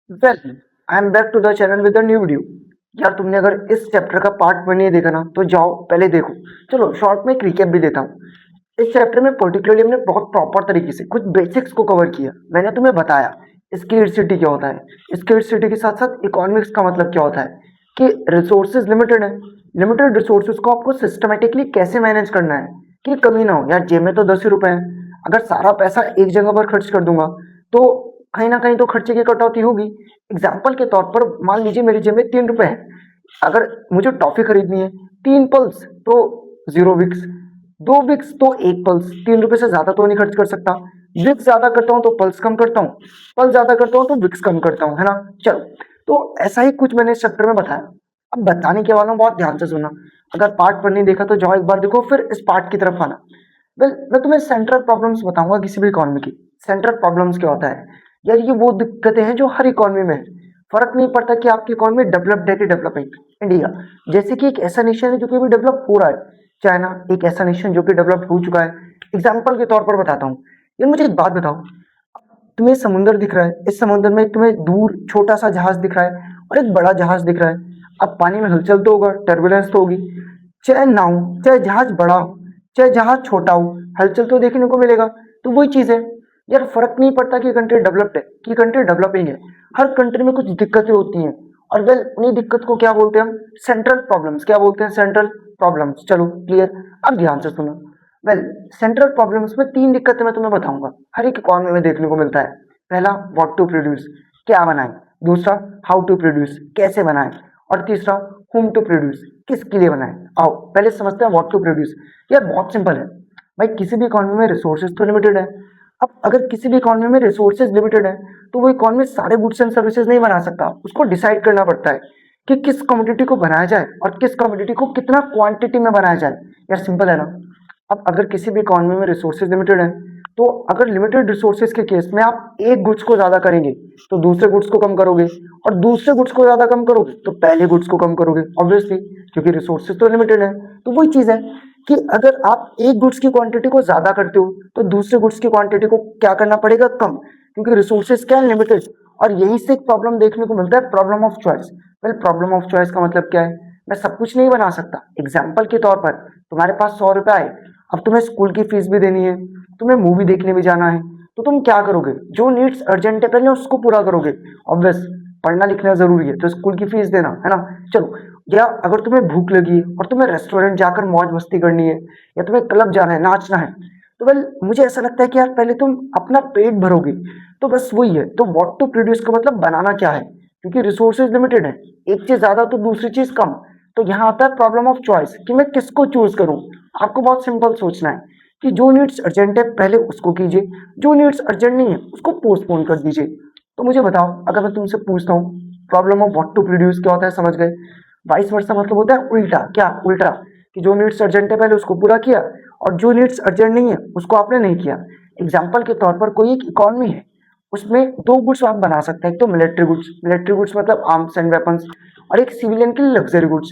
Well, I am back to the channel with a new video. यार तुमने अगर इस चैप्टर का पार्ट 1 नहीं देखा ना तो जाओ पहले देखो। चलो शॉर्ट में एक रिकैप भी देता हूँ। इस चैप्टर में पर्टिकुलरली हमने बहुत प्रॉपर तरीके से कुछ बेसिक्स को कवर किया। मैंने तुम्हें बताया स्केर्सिटी क्या होता है, स्केर्सिटी के साथ साथ इकोनॉमिक्स का मतलब क्या होता है, कि रिसोर्सेज लिमिटेड है, लिमिटेड रिसोर्सेज को आपको सिस्टमेटिकली कैसे मैनेज करना है कि कमी ना हो। यार जेब में तो 10 ही रुपए है, अगर सारा पैसा एक जगह पर खर्च कर दूंगा तो कहीं ना कहीं तो खर्चे की कटौती होगी। एग्जाम्पल के तौर पर मान लीजिए मेरी जेब में 3 रुपए है, अगर मुझे टॉफी खरीदनी है 3 पल्स तो 0 विक्स, 2 विक्स तो 1 पल्स, 3 रुपए से ज्यादा तो नहीं खर्च कर सकता। विक्स ज्यादा करता हूँ तो पल्स कम करता हूँ, पल्स ज्यादा करता हूँ तो विक्स कम करता हूँ, है ना। चलो, तो ऐसा ही कुछ मैंने इस चैप्टर में बताया। अब बताने के वाला हूँ, बहुत ध्यान से सुनना। अगर पार्ट 1 नहीं देखा तो जाओ एक बार देखो, फिर इस पार्ट की तरफ आना। वेल, मैं तुम्हें सेंट्रल प्रॉब्लम्स बताऊंगा किसी भी इकोनॉमी की। सेंट्रल प्रॉब्लम्स क्या होता है यार, ये वो दिक्कतें हैं जो हर इकोनॉमी में है। फर्क नहीं पड़ता कि आपकी इकोनॉमी डेवलप्ड है कि डेवलपिंग। इंडिया जैसे कि एक ऐसा नेशन है जो कि अभी डेवलप हो रहा है, चाइना एक ऐसा नेशन जो कि डेवलप हो चुका है। एग्जाम्पल के तौर पर बताता हूँ। यार मुझे एक बात बताओ, तुम्हें समुंदर दिख रहा है, इस समुंदर में तुम्हें दूर छोटा सा जहाज दिख रहा है और एक बड़ा जहाज दिख रहा है। अब पानी में हलचल तो होगा, टर्बुलेंस तो होगी। चाहे नाव, चाहे जहाज बड़ा हो, चाहे जहाज छोटा हो, हलचल तो देखने को मिलेगा। तो वही चीज है यार, फर्क नहीं पड़ता कि कंट्री डेवलप्ड है कि कंट्री डेवलपिंग है। हर कंट्री में कुछ दिक्कतें होती हैं, और वेल उन्हीं दिक्कत को क्या बोलते हैं हम, सेंट्रल प्रॉब्लम्स। क्या बोलते हैं, सेंट्रल प्रॉब्लम्स। चलो क्लियर, अब ध्यान से सुनो। वेल, सेंट्रल प्रॉब्लम्स में 3 दिक्कतें मैं तुम्हें बताऊंगा, हर एक इकोनॉमी में देखने को मिलता है। पहला, व्हाट टू प्रोड्यूस, क्या बनाए। दूसरा, हाउ टू प्रोड्यूस, कैसे बनाए। और तीसरा, whom टू प्रोड्यूस, किसके लिए बनाए। आओ पहले समझते हैं व्हाट टू प्रोड्यूस। यार बहुत सिंपल है भाई, किसी भी इकोनॉमी में रिसोर्सेज तो लिमिटेड है। अब अगर किसी भी इकोनॉमी में रिसोर्सेज लिमिटेड है तो वो इकोनॉमी सारे गुड्स एंड सर्विसेज नहीं बना सकता। उसको डिसाइड करना पड़ता है कि किस कमोडिटी को बनाया जाए और किस कमोडिटी को कितना क्वांटिटी में बनाया जाए। यार सिंपल है ना। अब अगर किसी भी इकोनॉमी में रिसोर्सेज लिमिटेड है, तो अगर लिमिटेड रिसोर्सेज के केस में आप एक गुड्स को ज्यादा करेंगे तो दूसरे गुड्स को कम करोगे, और दूसरे गुड्स को ज्यादा कम करोगे तो पहले गुड्स को कम करोगे, ऑब्वियसली, क्योंकि रिसोर्सेज तो लिमिटेड है। तो वही चीज है कि अगर आप एक गुड्स की क्वांटिटी को ज्यादा करते हो तो दूसरे गुड्स की क्वांटिटी को क्या करना पड़ेगा, कम, क्योंकि रिसोर्सेज क्या है, लिमिटेड। और यही से एक प्रॉब्लम देखने को मिलता है, problem of choice. Well, problem of choice का मतलब क्या है, मैं सब कुछ नहीं बना सकता। एग्जाम्पल के तौर पर तुम्हारे पास 100 रुपए आए, अब तुम्हें स्कूल की फीस भी देनी है, तुम्हें मूवी देखने भी जाना है, तो तुम क्या करोगे, जो नीड्स अर्जेंट है पहले उसको पूरा करोगे। ऑब्वियस, पढ़ना लिखना जरूरी है तो स्कूल की फीस देना है ना। चलो, या अगर तुम्हें भूख लगी है और तुम्हें रेस्टोरेंट जाकर मौज मस्ती करनी है, या तुम्हें क्लब जाना है, नाचना है, तो वेल मुझे ऐसा लगता है कि यार पहले तुम अपना पेट भरोगे। तो बस वही है, तो व्हाट टू प्रोड्यूस का मतलब बनाना क्या है, क्योंकि रिसोर्सेज लिमिटेड है, एक चीज ज्यादा तो दूसरी चीज कम। तो यहाँ आता है प्रॉब्लम ऑफ चॉइस कि मैं किसको चूज करूं। आपको बहुत सिंपल सोचना है कि जो नीड्स अर्जेंट है पहले उसको कीजिए, जो नीड्स अर्जेंट नहीं है उसको पोस्टपोन कर दीजिए। तो मुझे बताओ, अगर मैं तुमसे पूछता हूँ problem of what to produce क्या होता है, समझ गए। वाइस वर्सा मतलब होता है उल्टा, क्या उल्टा, कि जो नीड्स अर्जेंट है पहले उसको पूरा किया, और जो नीड्स अर्जेंट नहीं है उसको आपने नहीं किया। एग्जाम्पल के तौर पर कोई एक इकोनॉमी है, उसमें दो गुड्स आप बना सकते हैं, एक तो मिलिट्री गुड्स, मिलिट्री गुड्स मतलब आर्म्स एंड वेपन्स, और एक सिविलियन के लिए लग्जरी गुड्स।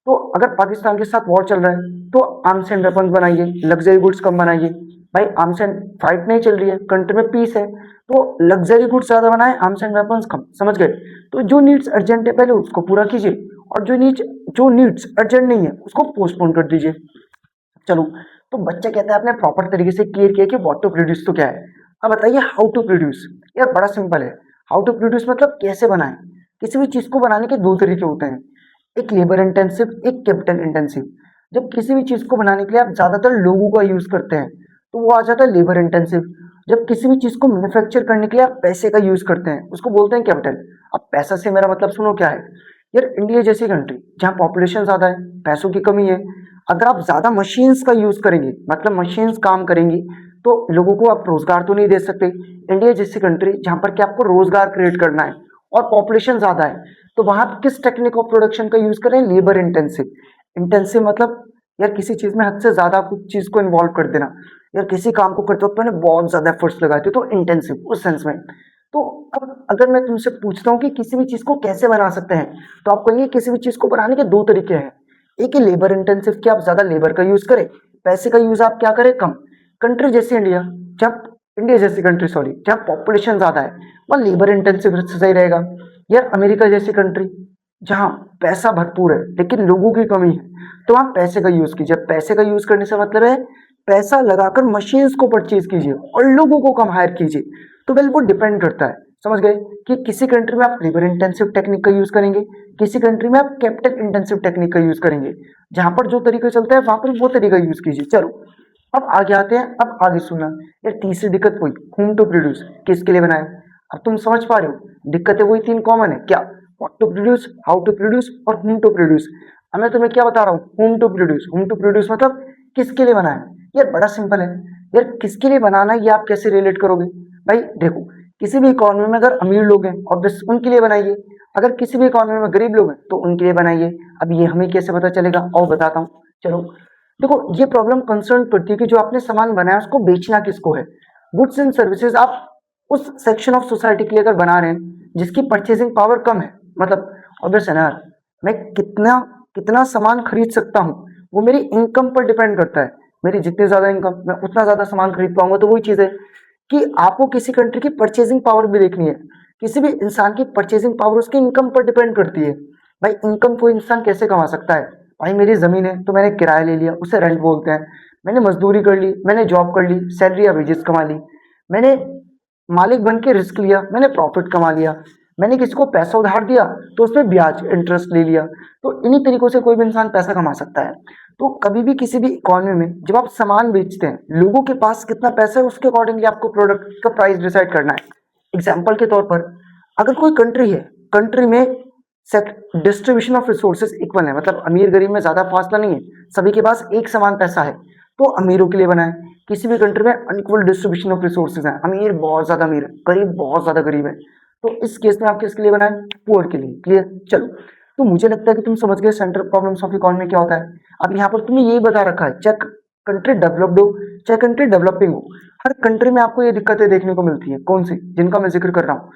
तो अगर पाकिस्तान के साथ वॉर चल रहा है तो आर्म्स एंड वेपन्स बनाइए, लग्जरी गुड्स कम बनाइए। भाई आर्म्स एंड फाइट नहीं चल रही है, कंट्री में पीस है, तो लग्जरी गुड्स ज्यादा बनाए, आर्म्स एंड वेपन्स कम, समझ गए। तो जो नीड्स अर्जेंट है पहले उसको पूरा कीजिए, और जो नीड्स अर्जेंट नहीं है उसको पोस्टपोन कर दीजिए। चलो, तो बच्चा कहता है आपने प्रॉपर तरीके से क्लियर किया कि व्हाट टू प्रोड्यूस तो क्या है। अब बताइए हाउ टू प्रोड्यूस। यार बड़ा सिंपल है, हाउ टू प्रोड्यूस मतलब कैसे बनाएं। किसी भी चीज को बनाने के दो तरीके होते हैं, एक लेबर इंटेंसिव, एक कैपिटल इंटेंसिव। जब किसी भी चीज को बनाने के लिए आप ज्यादातर लोगों का यूज करते हैं तो वो आ जाता है लेबर इंटेंसिव। जब किसी भी चीज को मैन्युफैक्चर करने के लिए आप पैसे का यूज करते हैं उसको बोलते हैं कैपिटल। अब पैसा से मेरा मतलब सुनो क्या है। यार इंडिया जैसी कंट्री जहाँ पॉपुलेशन ज्यादा है, पैसों की कमी है, अगर आप ज्यादा मशीन्स का यूज करेंगे मतलब मशीन्स काम करेंगी तो लोगों को आप रोजगार तो नहीं दे सकते। इंडिया जैसी कंट्री जहां पर कि आपको रोजगार क्रिएट करना है और पॉपुलेशन ज्यादा है, तो वहां आप किस टेक्निक ऑफ प्रोडक्शन का यूज करें, लेबर इंटेंसिव। इंटेंसिव मतलब यार किसी चीज में हद से ज्यादा कुछ चीज को इन्वॉल्व कर देना। यार किसी काम को करते वक्त मैंने बहुत ज्यादा एफर्ट्स लगाए थे, तो इंटेंसिव उस सेंस में। तो अब अगर मैं तुमसे पूछता हूँ कि किसी भी चीज को कैसे बना सकते हैं, तो आप कहेंगे किसी भी चीज को बनाने के दो तरीके हैं। एक ही लेबर इंटेंसिव कि आप ज्यादा लेबर का यूज करें, पैसे का यूज आप क्या करें, कम। कंट्री जैसे इंडिया, जब इंडिया जैसी कंट्री, सॉरी, जहाँ पॉपुलेशन ज्यादा है, वहाँ लेबर इंटेंसिव सही रहेगा। यार अमेरिका जैसी कंट्री जहाँ पैसा भरपूर है लेकिन लोगों की कमी है, तो वहाँ पैसे का यूज कीजिए। पैसे का यूज करने से मतलब है पैसा लगाकर मशीन्स को परचेज कीजिए और लोगों को कम हायर कीजिए। तो वेल वो डिपेंड करता है, समझ गए, कि किसी कंट्री में आप लेबर इंटेंसिव टेक्निक का यूज करेंगे, किसी कंट्री में आप कैपिटल इंटेंसिव टेक्निक का यूज करेंगे। जहां पर जो तरीका चलता है वहां पर वो तरीका यूज कीजिए। चलो अब आगे आते हैं, अब आगे सुनना। यार तीसरी दिक्कत वही, होम टू प्रोड्यूस, किसके लिए बनाए। अब तुम समझ पा रहे हो, दिक्कतें वही तीन कॉमन है क्या, what to produce, how to produce और होम टू प्रोड्यूस। अब मैं तुम्हें क्या बता रहा हूँ, whom to produce. Whom to produce मतलब किसके लिए बनाए। यार बड़ा सिंपल है, यार किसके लिए बनाना है ये आप कैसे रिलेट करोगे। भाई देखो, किसी भी इकोनॉमी में अगर अमीर लोग हैं ऑब्वियस उनके लिए बनाइए, अगर किसी भी इकोनॉमी में गरीब लोग हैं तो उनके लिए बनाइए। अब ये हमें कैसे पता चलेगा, और बताता हूँ। चलो देखो, ये प्रॉब्लम कंसर्न करती है कि जो आपने सामान बनाया उसको बेचना किसको है। गुड्स एंड सर्विसेज आप उस सेक्शन ऑफ सोसाइटी के लिए अगर बना रहे हैं जिसकी परचेजिंग पावर कम है, मतलब ऑब्वियस है ना, मैं कितना कितना सामान खरीद सकता हूँ वो मेरी इनकम पर डिपेंड करता है। मेरी जितनी ज्यादा इनकम, मैं उतना ज्यादा सामान खरीद पाऊंगा। तो वही चीज है कि आपको किसी कंट्री की परचेजिंग पावर भी देखनी है। किसी भी इंसान की परचेजिंग पावर उसकी इनकम पर डिपेंड करती है। भाई इनकम कोई इंसान कैसे कमा सकता है। भाई मेरी जमीन है तो मैंने किराया ले लिया, उसे रेंट बोलते हैं। मैंने मजदूरी कर ली, मैंने जॉब कर ली, सैलरी या वेजेस कमा ली। मैंने मालिक बन के रिस्क लिया, मैंने प्रॉफिट कमा लिया। मैंने किसी को पैसा उधार दिया तो उसमें ब्याज इंटरेस्ट ले लिया। तो इन्हीं तरीकों से कोई भी इंसान पैसा कमा सकता है। तो कभी भी किसी भी इकोनॉमी में जब आप सामान बेचते हैं, लोगों के पास कितना पैसा है उसके अकॉर्डिंगली आपको प्रोडक्ट का प्राइस डिसाइड करना है। एग्जाम्पल के तौर पर, अगर कोई कंट्री है, कंट्री में डिस्ट्रीब्यूशन ऑफ रिसोर्सेज इक्वल है, मतलब अमीर गरीब में ज्यादा फासला नहीं है, सभी के पास एक समान पैसा है, तो अमीरों के लिए बना है। किसी भी कंट्री में अनइक्वल डिस्ट्रीब्यूशन ऑफ रिसोर्सेज है, अमीर बहुत ज्यादा अमीर है, गरीब बहुत ज्यादा गरीब है, तो इस केस में आप किसके लिए बनाए, पुअर के लिए। क्लियर। चलो तो मुझे लगता है कि तुम समझ गए सेंट्रल प्रॉब्लम्स ऑफ इकोनॉमी क्या होता है। अब यहाँ पर तुम्हें यही बता रखा है, चाहे कंट्री डेवलप्ड हो चाहे कंट्री डेवलपिंग हो, हर कंट्री में आपको ये दिक्कतें देखने को मिलती है। कौन सी, जिनका मैं जिक्र कर रहा हूँ,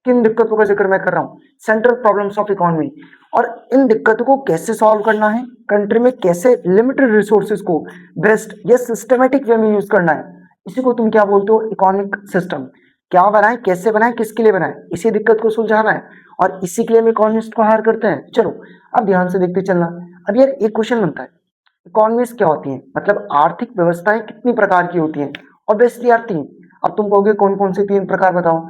किन दिक्कतों का जिक्र मैं कर रहा हूँ, सेंट्रल प्रॉब्लम्स ऑफ इकोनॉमी। और इन दिक्कतों को कैसे सॉल्व करना है, कंट्री में कैसे लिमिटेड रिसोर्सेज को बेस्ट या सिस्टमेटिक वे में यूज करना है, इसी को तुम क्या बोलते हो, इकोनॉमिक सिस्टम। क्या बनाए, कैसे बनाए, किसके लिए बनाए, इसी दिक्कत को सुलझाना है और इसी के लिए हम इकोनॉमिस्ट को हायर करते हैं। चलो अब ध्यान से देखते चलना। अब यार एक क्वेश्चन बनता है, इकोनॉमीज क्या होती हैं, मतलब आर्थिक व्यवस्थाएं कितनी प्रकार की होती हैं। ऑब्वियसली यार तीन। अब तुम कहोगे कौन कौन से तीन प्रकार बताओ।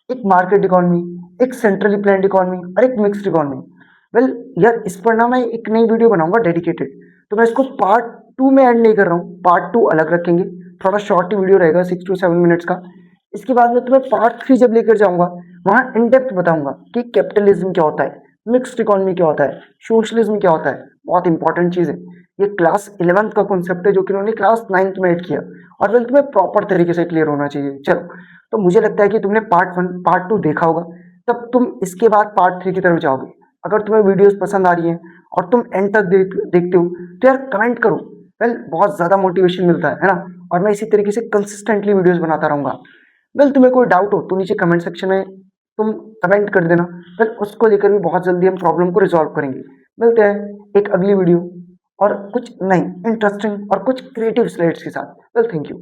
एक मार्केट इकोनॉमी, एक सेंट्रली प्लान्ड इकोनॉमी और एक मिक्स्ड इकोनॉमी। वेल यार इस पर ना मैं एक नई वीडियो बनाऊंगा डेडिकेटेड, तो मैं इसको पार्ट 2 में ऐड नहीं कर रहा हूँ, पार्ट 2 अलग रखेंगे, थोड़ा शॉर्ट वीडियो रहेगा 6 to 7 मिनट्स का। इसके बाद में तुम्हें पार्ट 3 जब लेकर जाऊंगा वहां इन डेप्थ बताऊंगा कि कैपिटलिज्म क्या होता है, मिक्स्ड इकोनॉमी क्या होता है, सोशलिज्म क्या होता है। बहुत इंपॉर्टेंट चीज है, ये क्लास 11th का कॉन्सेप्ट है जो कि उन्होंने क्लास 9th में ऐड किया, और वेल तुम्हें प्रॉपर तरीके से क्लियर होना चाहिए। चलो तो मुझे लगता है कि तुमने पार्ट 1 पार्ट 2 देखा होगा, तब तुम इसके बाद पार्ट 3 की तरफ जाओगे। अगर तुम्हें वीडियोस पसंद आ रही हैं और तुम एंड तक देखते हो तो यार कमेंट करो। वेल बहुत ज्यादा मोटिवेशन मिलता है ना, और मैं इसी तरीके से कंसिस्टेंटली वीडियोस बनाता रहूंगा। वेल तुम्हें कोई डाउट हो तो नीचे कमेंट सेक्शन में तुम कमेंट कर देना। वेल उसको लेकर भी बहुत जल्दी हम प्रॉब्लम को रिजॉल्व करेंगे। मिलते हैं एक अगली वीडियो और कुछ नई इंटरेस्टिंग और कुछ क्रिएटिव स्लाइड्स के साथ। Well thank you.